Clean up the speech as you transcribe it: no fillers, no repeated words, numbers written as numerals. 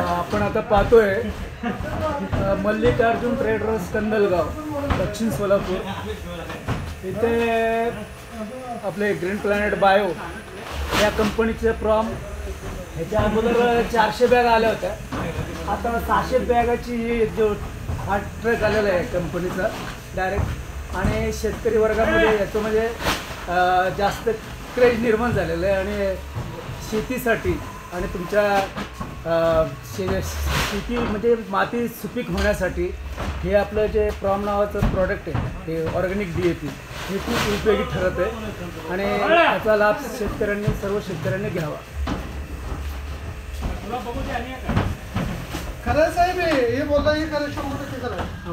आपण आता पाहतोय मल्लिकार्जुन ट्रेडर्स कंदलगाव, दक्षिण सोलापूर. इथे आपले ग्रीन प्लॅनेट बायो या कंपनीचे प्रॉम ह्याच्या अगोदर 400 बॅग आल्या होत्या. आता 600 बॅगाची जो हा ट्रक आलेला आहे कंपनीचा डायरेक्ट. आणि शेतकरी वर्गामध्ये याचं म्हणजे जास्त क्रेज निर्माण झालेलं आहे. आणि शेतीसाठी आणि तुमच्या शेती म्हणजे माती सुपीक होण्यासाठी हे आपलं जे प्रॉम नावाचं प्रॉडक्ट आहे, हे ऑर्गॅनिक DAP, हे खूप उपयोगी ठरत आहे. आणि त्याचा लाभ सर्व शेतकऱ्यांनी घ्यावा. खरं साहेब हे बोलला हे खरं 100% खरं.